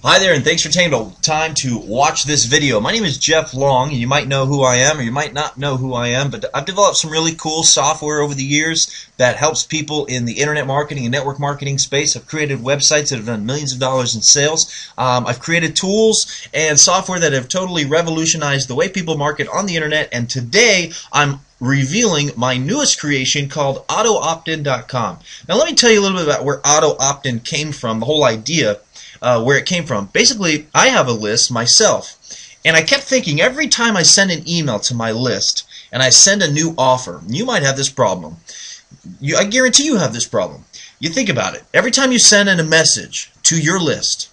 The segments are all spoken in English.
Hi there, and thanks for taking the time to watch this video. My name is Jeff Long, and you might know who I am, or you might not know who I am, but I've developed some really cool software over the years that helps people in the internet marketing and network marketing space. I've created websites that have done millions of dollars in sales. I've created tools and software that have totally revolutionized the way people market on the internet, and today I'm revealing my newest creation called AutoOptIn.com. Now let me tell you a little bit about where AutoOptIn came from, the whole idea. Where it came from. Basically, I have a list myself, and I kept thinking every time I send an email to my list and I send a new offer, you might have this problem. I guarantee you have this problem. You think about it. Every time you send in a message to your list,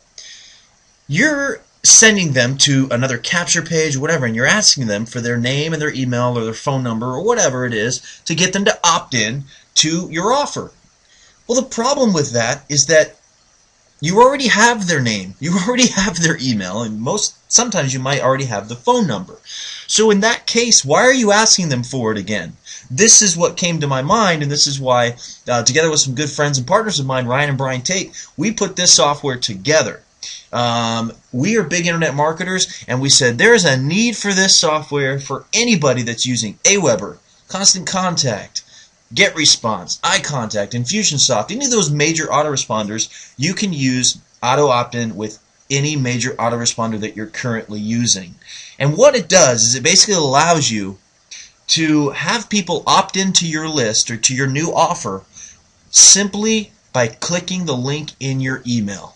you're sending them to another capture page or whatever, and you're asking them for their name and their email or their phone number or whatever it is to get them to opt in to your offer. Well, the problem with that is that you already have their name, you already have their email, and sometimes you might already have the phone number. So in that case, why are you asking them for it again? This is what came to my mind, and this is why, together with some good friends and partners of mine, Ryan and Brian Tate, we put this software together. We are big internet marketers, and we said there is a need for this software for anybody that's using Aweber, Constant Contact, GetResponse, iContact, Infusionsoft, any of those major autoresponders. You can use AutoOptIn with any major autoresponder that you're currently using. And what it does is it basically allows you to have people opt into your list or to your new offer simply by clicking the link in your email.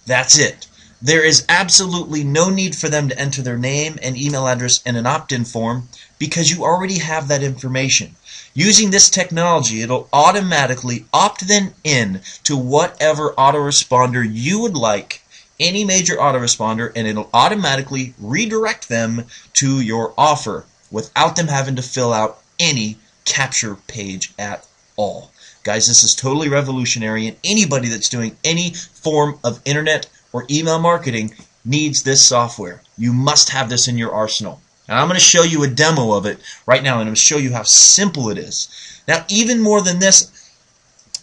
That's it. There is absolutely no need for them to enter their name and email address in an opt-in form because you already have that information. Using this technology, it'll automatically opt them in to whatever autoresponder you would like, any major autoresponder, and it'll automatically redirect them to your offer without them having to fill out any capture page at all. Guys, this is totally revolutionary, and anybody that's doing any form of internet or email marketing needs this software. You must have this in your arsenal. And I'm going to show you a demo of it right now, and I'm going to show you how simple it is. Now, even more than this,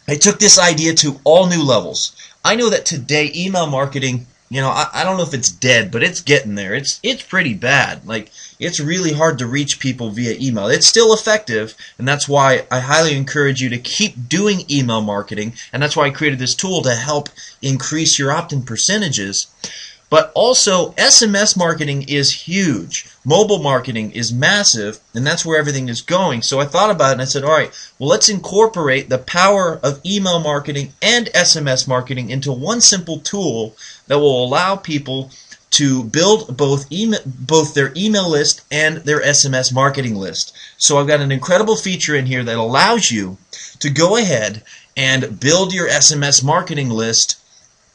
I took this idea to all new levels. I know that today email marketing, I don't know if it's dead, but it's getting there. It's pretty bad. Like, it's really hard to reach people via email. It's still effective, and that's why I highly encourage you to keep doing email marketing, and that's why I created this tool to help increase your opt-in percentages. But also, SMS marketing is huge. Mobile marketing is massive, and that's where everything is going. So I thought about it, and I said, all right, well, let's incorporate the power of email marketing and SMS marketing into one simple tool that will allow people to build both their email list and their SMS marketing list. So I've got an incredible feature in here that allows you to go ahead and build your SMS marketing list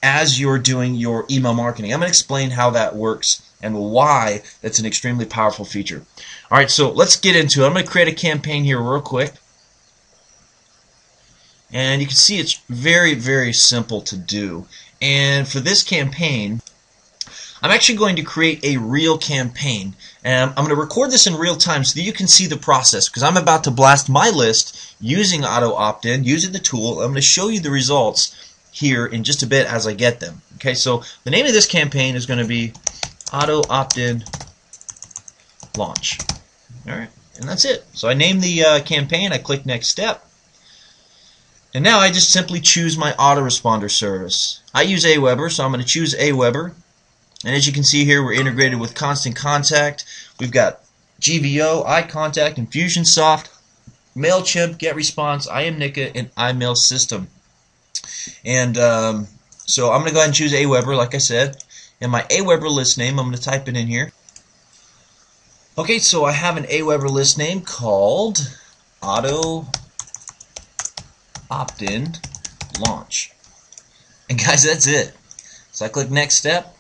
as you're doing your email marketing. I'm going to explain how that works and why that's an extremely powerful feature. Alright, so let's get into it. I'm going to create a campaign here real quick. And you can see it's very, very simple to do. And for this campaign, I'm actually going to create a real campaign. And I'm going to record this in real time so that you can see the process, because I'm about to blast my list using AutoOptIn, using the tool. I'm going to show you the results here in just a bit as I get them. Okay, so the name of this campaign is going to be AutoOptIn Launch. Alright, and that's it. So I name the campaign, I click Next Step, and now I just simply choose my autoresponder service. I use Aweber, so I'm going to choose Aweber, and as you can see here, we're integrated with Constant Contact. We've got GVO, iContact, Infusionsoft, MailChimp, GetResponse, IMNICA, and iMailSystem. And so I'm going to go ahead and choose Aweber, like I said. And my Aweber list name, I'm going to type it in here. Okay, so I have an Aweber list name called AutoOptIn Launch. And guys, that's it. So I click Next Step.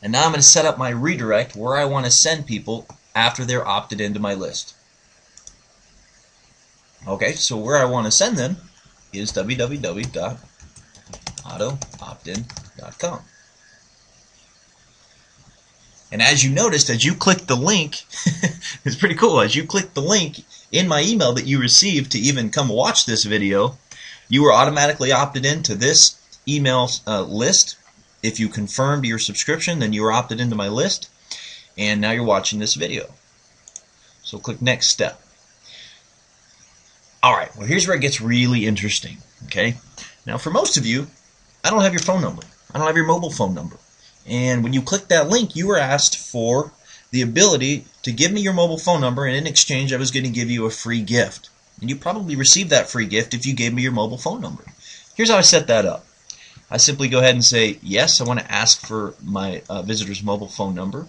And now I'm going to set up my redirect where I want to send people after they're opted into my list. Okay, so where I want to send them is www.AutoOptIn.com. And as you noticed, as you click the link, it's pretty cool. As you click the link in my email that you received to even come watch this video, you were automatically opted into this email list. If you confirmed your subscription, then you are opted into my list, and now you're watching this video. So click next step. Alright, well here's where it gets really interesting. Okay, now for most of you, I don't have your phone number. I don't have your mobile phone number. And when you click that link, you were asked for the ability to give me your mobile phone number, and in exchange I was going to give you a free gift. And you probably received that free gift if you gave me your mobile phone number. Here's how I set that up. I simply go ahead and say, yes, I want to ask for my visitor's mobile phone number.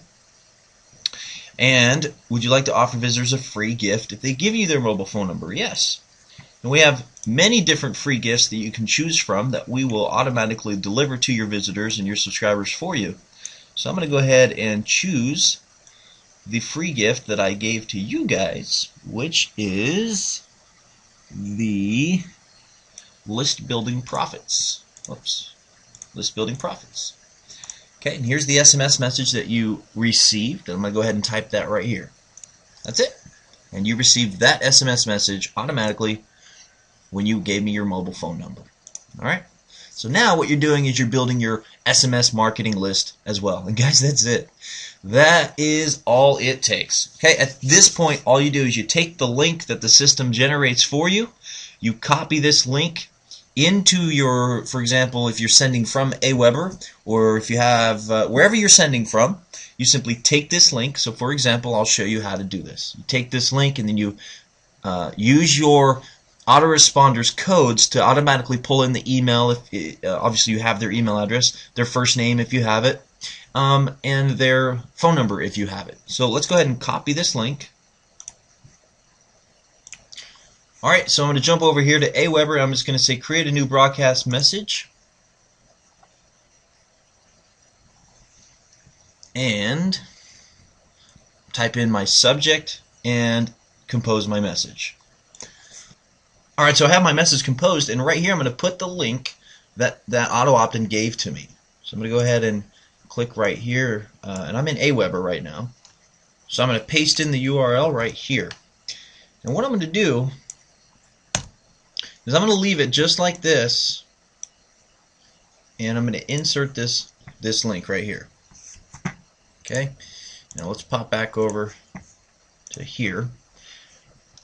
And would you like to offer visitors a free gift if they give you their mobile phone number? Yes. And we have many different free gifts that you can choose from that we will automatically deliver to your visitors and your subscribers for you. So I'm going to go ahead and choose the free gift that I gave to you guys, which is the List Building Profits. Whoops. List Building Profits. Okay, and here's the SMS message that you received. I'm going to go ahead and type that right here. That's it. And you received that SMS message automatically when you gave me your mobile phone number. Alright? So now what you're doing is you're building your SMS marketing list as well. And guys, that's it. That is all it takes. Okay, at this point, all you do is you take the link that the system generates for you, you copy this link into your, for example, if you're sending from Aweber, or if you have, wherever you're sending from, you simply take this link. So for example, I'll show you how to do this. You take this link and then you use your autoresponders codes to automatically pull in the email. If obviously you have their email address, their first name if you have it, and their phone number if you have it. So let's go ahead and copy this link. Alright, so I'm going to jump over here to Aweber. I'm just going to say create a new broadcast message. And type in my subject and compose my message. Alright, so I have my message composed, and right here I'm going to put the link that auto opt-in gave to me. So I'm going to go ahead and click right here, and I'm in Aweber right now. So I'm going to paste in the URL right here. And what I'm going to do is I'm going to leave it just like this, and I'm going to insert this link right here. Okay, now let's pop back over to here.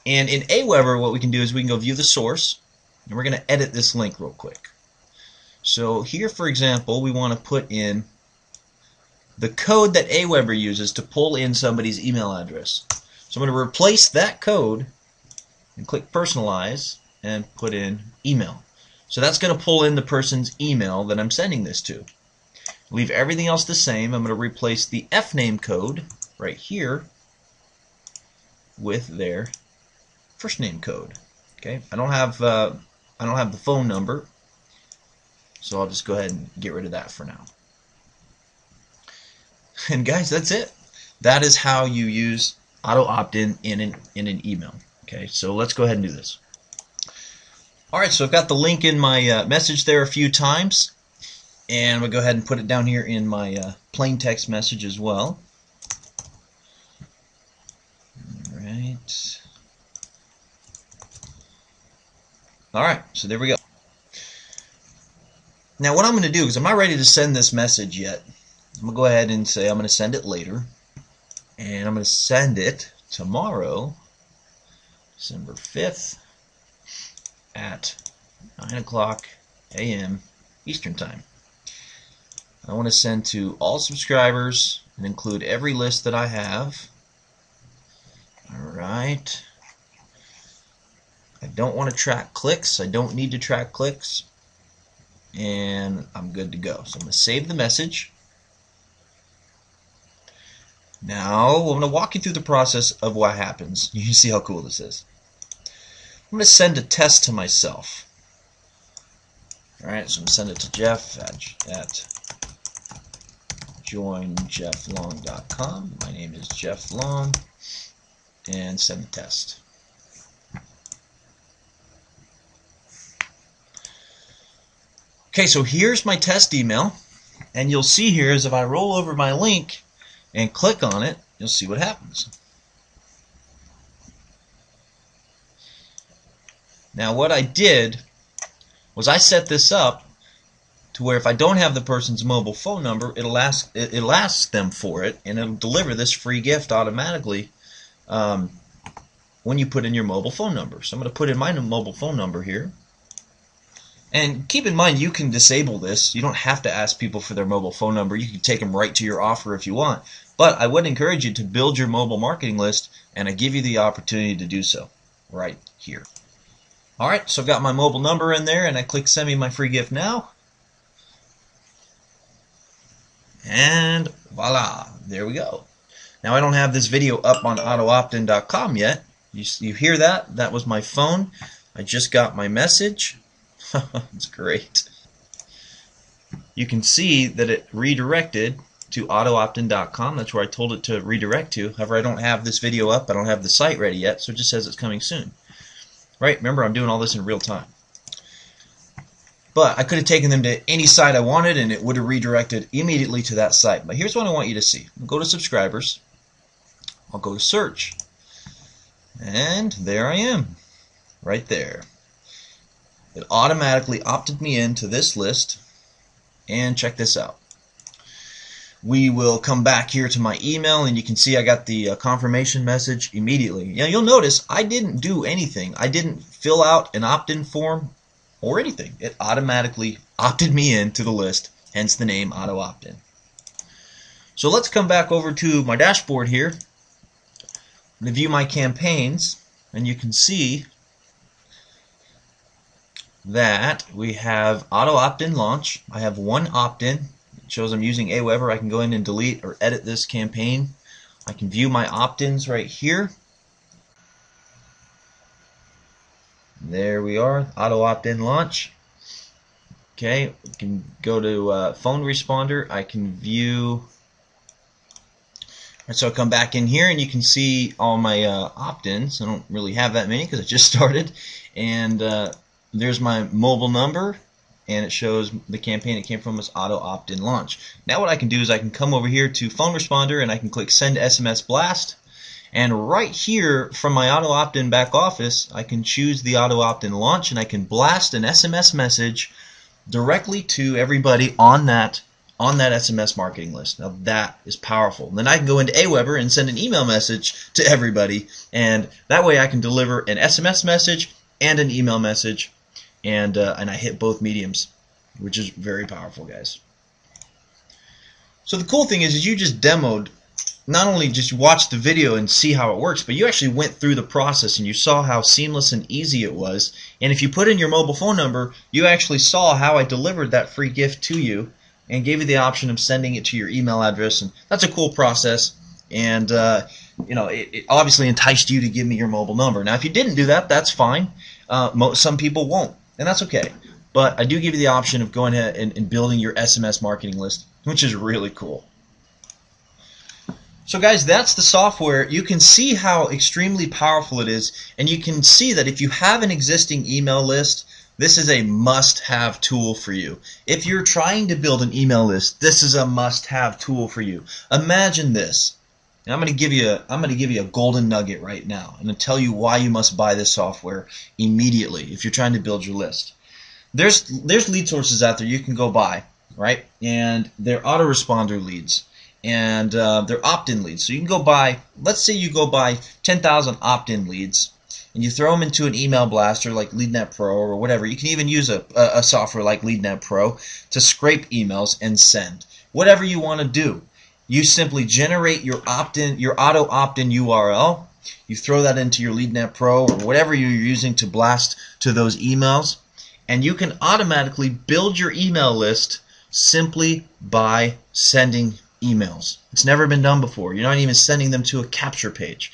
And in Aweber, what we can do is we can go view the source, and we're going to edit this link real quick. So here, for example, we want to put in the code that Aweber uses to pull in somebody's email address. So I'm going to replace that code and click personalize and put in email. So that's going to pull in the person's email that I'm sending this to. Leave everything else the same. I'm going to replace the FNAME code right here with their first name code. Okay, I don't have the phone number, so I'll just go ahead and get rid of that for now. And guys, that's it. That is how you use auto opt-in in an email. Okay, so let's go ahead and do this. Alright, so I've got the link in my message there a few times, and I'm going to go ahead and put it down here in my plain text message as well. Alright, so there we go. Now what I'm going to do, because I'm not ready to send this message yet, I'm going to go ahead and say I'm going to send it later, and I'm going to send it tomorrow, December 5th, at 9 a.m. Eastern Time. I want to send to all subscribers and include every list that I have. Alright. I don't want to track clicks. I don't need to track clicks. And I'm good to go. So I'm going to save the message. Now I'm going to walk you through the process of what happens. You can see how cool this is. I'm going to send a test to myself. Alright, so I'm going to send it to Jeff at joinjefflong.com. My name is Jeff Long. And send the test. Okay, so here's my test email. And you'll see here is if I roll over my link and click on it, you'll see what happens. Now what I did was I set this up to where if I don't have the person's mobile phone number, it'll ask them for it, and it'll deliver this free gift automatically when you put in your mobile phone number. So I'm going to put in my mobile phone number here. And keep in mind, you can disable this. You don't have to ask people for their mobile phone number. You can take them right to your offer if you want. But I would encourage you to build your mobile marketing list, and I give you the opportunity to do so right here. Alright, so I've got my mobile number in there, and I click send me my free gift now. And voila, there we go. Now I don't have this video up on AutoOptin.com yet. You hear that? That was my phone. I just got my message. It's great. You can see that it redirected to AutoOptin.com. That's where I told it to redirect to. However, I don't have this video up. I don't have the site ready yet, so it just says it's coming soon. Right? Remember, I'm doing all this in real time. But I could have taken them to any site I wanted, and it would have redirected immediately to that site. But here's what I want you to see. I'll go to subscribers. I'll go to search. And there I am. Right there. It automatically opted me into this list. And check this out. We will come back here to my email, and you can see I got the confirmation message immediately. Now you'll notice I didn't do anything. I didn't fill out an opt-in form or anything. It automatically opted me into the list, hence the name Auto Opt-in. So let's come back over to my dashboard here. I'm going to view my campaigns, and you can see that we have Auto Opt-in launch. I have one opt-in. It shows I'm using Aweber. I can go in and delete or edit this campaign. I can view my opt-ins right here. There we are, Auto Opt-in launch. Okay, we can go to phone responder. I can view. So I'll come back in here, and you can see all my opt-ins. I don't really have that many because I just started. And there's my mobile number, and it shows the campaign it came from was Auto Opt-in launch. Now what I can do is I can come over here to phone responder, and I can click send SMS blast. And right here from my Auto Opt-in back office, I can choose the Auto Opt-in launch, and I can blast an SMS message directly to everybody on that SMS marketing list. Now that is powerful. Then I can go into Aweber and send an email message to everybody, and that way I can deliver an SMS message and an email message, and I hit both mediums, which is very powerful, guys. So the cool thing is you just demoed. Not only just watch the video and see how it works, but you actually went through the process and you saw how seamless and easy it was. And if you put in your mobile phone number, you actually saw how I delivered that free gift to you and gave you the option of sending it to your email address. And that's a cool process. And you know, it obviously enticed you to give me your mobile number. Now, if you didn't do that, that's fine. Some people won't, and that's okay. But I do give you the option of going ahead and building your SMS marketing list, which is really cool. So guys, that's the software. You can see how extremely powerful it is, and you can see that if you have an existing email list, this is a must-have tool for you. If you're trying to build an email list, this is a must-have tool for you. Imagine this. And I'm going to give you a golden nugget right now. I'm going to tell you why you must buy this software immediately if you're trying to build your list. There's lead sources out there you can go buy, right? And they're autoresponder leads. And they're opt-in leads. So you can go buy, let's say you go buy 10,000 opt-in leads, and you throw them into an email blaster like LeadNet Pro or whatever. You can even use a software like LeadNet Pro to scrape emails and send. Whatever you want to do. You simply generate your opt-in, your auto opt-in URL. You throw that into your LeadNet Pro or whatever you're using to blast to those emails, and you can automatically build your email list simply by sending emails. It's never been done before. You're not even sending them to a capture page.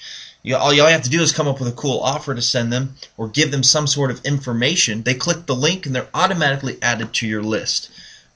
All you have to do is come up with a cool offer to send them or give them some sort of information. They click the link and they're automatically added to your list.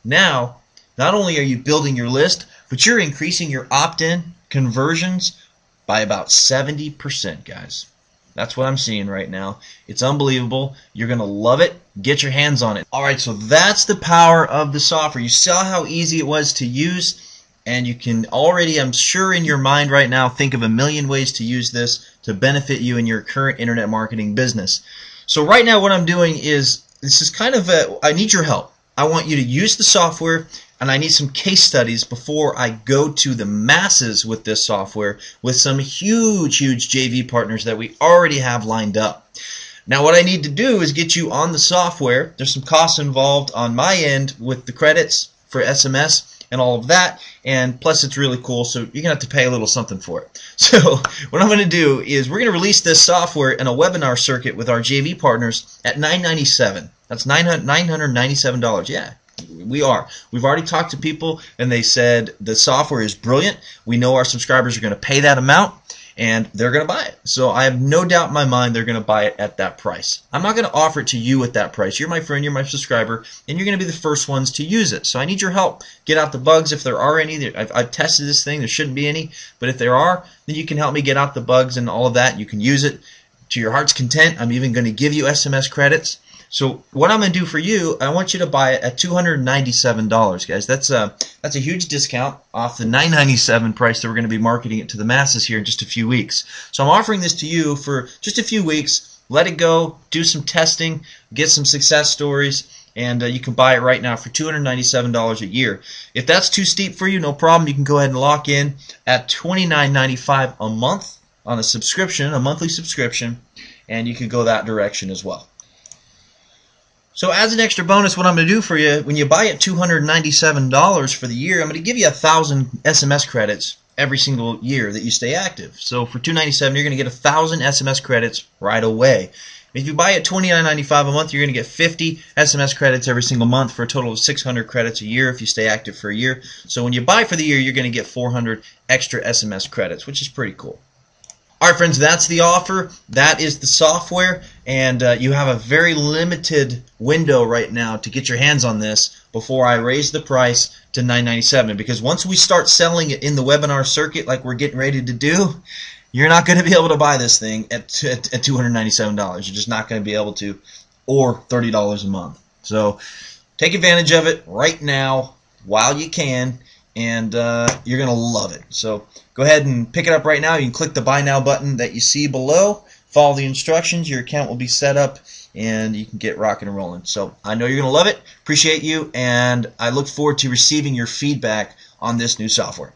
Now, not only are you building your list, but you're increasing your opt-in conversions by about 70%, guys. That's what I'm seeing right now. It's unbelievable. You're going to love it. Get your hands on it. Alright, so that's the power of the software. You saw how easy it was to use. And you can already, I'm sure in your mind right now, think of a million ways to use this to benefit you in your current internet marketing business. So right now what I'm doing is, this is kind of I need your help. I want you to use the software, and I need some case studies before I go to the masses with this software with some huge JV partners that we already have lined up. Now what I need to do is get you on the software. There's some costs involved on my end with the credits for SMS and all of that, and plus it's really cool, so you're going to have to pay a little something for it. So what I'm going to do is we're going to release this software in a webinar circuit with our JV partners at $997. That's $997. Yeah, we are. We've already talked to people, and they said the software is brilliant. We know our subscribers are going to pay that amount, and they're going to buy it. So I have no doubt in my mind they're going to buy it at that price. I'm not going to offer it to you at that price. You're my friend, you're my subscriber, and you're going to be the first ones to use it. So I need your help. Get out the bugs if there are any. I've tested this thing. There shouldn't be any. But if there are, then you can help me get out the bugs and all of that. You can use it to your heart's content. I'm even going to give you SMS credits. So what I'm going to do for you, I want you to buy it at $297, guys. That's a huge discount off the $997 price that we're going to be marketing it to the masses here in just a few weeks. So I'm offering this to you for just a few weeks. Let it go, do some testing, get some success stories, and you can buy it right now for $297 a year. If that's too steep for you, no problem. You can go ahead and lock in at $29.95 a month on a subscription, a monthly subscription, and you could go that direction as well. So as an extra bonus, what I'm going to do for you, when you buy it $297 for the year, I'm going to give you 1,000 SMS credits every single year that you stay active. So for $297, you're going to get 1,000 SMS credits right away. If you buy it $29.95 a month, you're going to get 50 SMS credits every single month for a total of 600 credits a year if you stay active for a year. So when you buy for the year, you're going to get 400 extra SMS credits, which is pretty cool. Alright friends, that's the offer. That is the software, and you have a very limited window right now to get your hands on this before I raise the price to $997, because once we start selling it in the webinar circuit like we're getting ready to do, you're not going to be able to buy this thing at $297. You're just not going to be able to, or $30 a month. So take advantage of it right now while you can, and you're going to love it. So go ahead and pick it up right now. You can click the Buy Now button that you see below. Follow the instructions. Your account will be set up, and you can get rocking and rolling. So I know you're going to love it. Appreciate you, and I look forward to receiving your feedback on this new software.